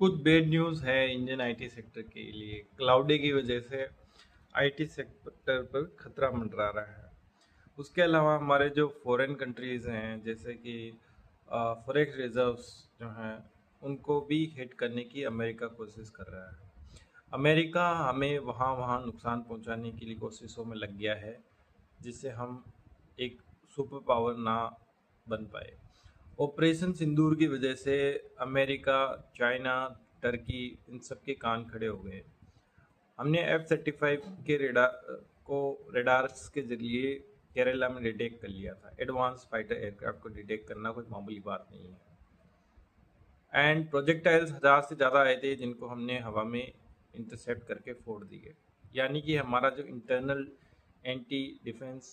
कुछ bad news है Indian IT sector के लिए। क्लाउडी की वजह से आईटी सेक्टर पर खतरा मंडरा रहा है। उसके अलावा हमारे जो फॉरेन कंट्रीज़ हैं, जैसे कि फॉरेक्स रिजर्व्स जो हैं, उनको भी हिट करने की अमेरिका कोशिश कर रहा है। अमेरिका हमें वहाँ वहाँ नुकसान पहुँचाने के लिए कोशिशों में लग गया है, जिससे हम एक सुपर पावर ना बन पाए। ऑपरेशन सिंदूर की वजह से अमेरिका, चाइना, टर्की इन सब के कान खड़े हो गए। हमने F-35 के रेडार्स के जरिए केरला में डिटेक्ट कर लिया था। एडवांस फाइटर एयरक्राफ्ट को डिटेक्ट करना कोई मामूली बात नहीं है। एंड प्रोजेक्टाइल्स 1000 से ज़्यादा आए थे, जिनको हमने हवा में इंटरसेप्ट करके फोड़ दिए। यानी कि हमारा जो इंटरनल एंटी डिफेंस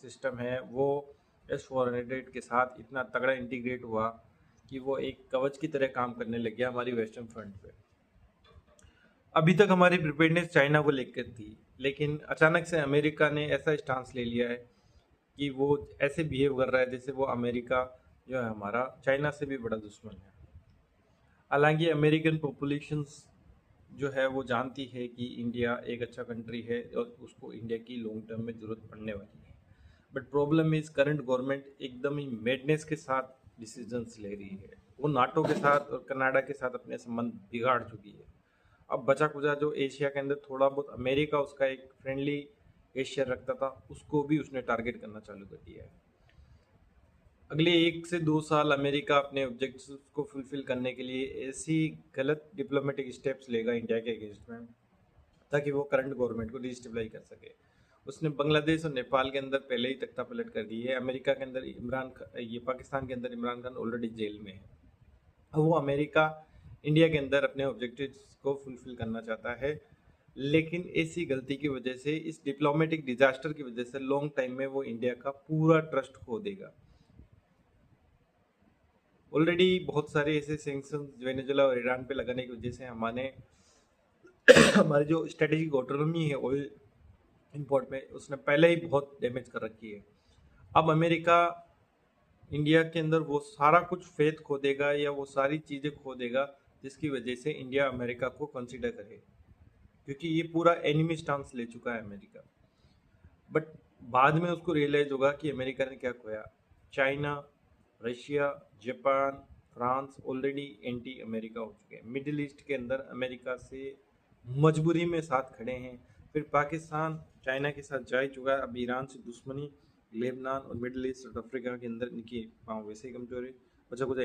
सिस्टम है वो S-400 के साथ इतना तगड़ा इंटीग्रेट हुआ कि वो एक कवच की तरह काम करने लग गया हमारी वेस्टर्न फ्रंट पे। अभी तक हमारी प्रिपेयर्डनेस चाइना को लेकर थी, लेकिन अचानक से अमेरिका ने ऐसा स्टांस ले लिया है कि वो ऐसे बिहेव कर रहा है जैसे वो अमेरिका जो है हमारा चाइना से भी बड़ा दुश्मन है। हालांकि अमेरिकन पॉपुलेशन जो है वो जानती है कि इंडिया एक अच्छा कंट्री है और उसको इंडिया की लॉन्ग टर्म में ज़रूरत पड़ने वाली है। But problem is current government एकदम ही मेडनेस के साथ डिसीजंस ले रही है। वो नाटो के साथ और कनाडा के साथ अपने संबंध बिगाड़ चुकी है। अब बचा कुचा जो एशिया के अंदर थोड़ा बहुत अमेरिका उसका एक फ्रेंडली एशिया रखता था, उसको भी उसने टारगेट करना चालू कर दिया है। अगले 1 से 2 साल अमेरिका अपने ऑब्जेक्टिव्स को फुलफिल करने के लिए ऐसी गलत डिप्लोमेटिक स्टेप्स लेगा इंडिया के अगेंस्ट में, ताकि वो करंट गवर्नमेंट को डिस्टेबलाइज कर सके। उसने बांग्लादेश और नेपाल के अंदर पहले ही तख्ता पलट कर दी है। अमेरिका के अंदर ये पाकिस्तान के अंदर इमरान खान ऑलरेडी जेल में है। अब वो अमेरिका इंडिया के अंदर अपने ऑब्जेक्टिव्स को फुलफिल करना चाहता है, लेकिन ऐसी गलती की वजह से, इस डिप्लोमेटिक डिजास्टर की वजह से लॉन्ग टाइम में वो इंडिया का पूरा ट्रस्ट खो देगा। ऑलरेडी बहुत सारे ऐसे सैंक्शन वेनेजुला और ईरान पे लगाने की वजह से हमारी जो स्ट्रेटेजिक ऑटोनॉमी है ऑयल इंपोर्ट में, उसने पहले ही बहुत डैमेज कर रखी है। अब अमेरिका इंडिया के अंदर वो सारा कुछ फेथ खो देगा या वो सारी चीज़ें खो देगा जिसकी वजह से इंडिया अमेरिका को कंसिडर करे, क्योंकि ये पूरा एनिमी स्टांस ले चुका है अमेरिका। बट बाद में उसको रियलाइज होगा कि अमेरिका ने क्या खोया। China, Russia, Japan, France already anti America हो चुके हैं। मिडिल ईस्ट के अंदर अमेरिका से मजबूरी में साथ खड़े हैं। फिर पाकिस्तान चाइना के साथ जा ही चुका है। अब ईरान से दुश्मनी, लेबनान और मिडिल ईस्ट और अफ्रीका के अंदर इनकी पाँव वैसे ही कमजोर है। बचा कुछ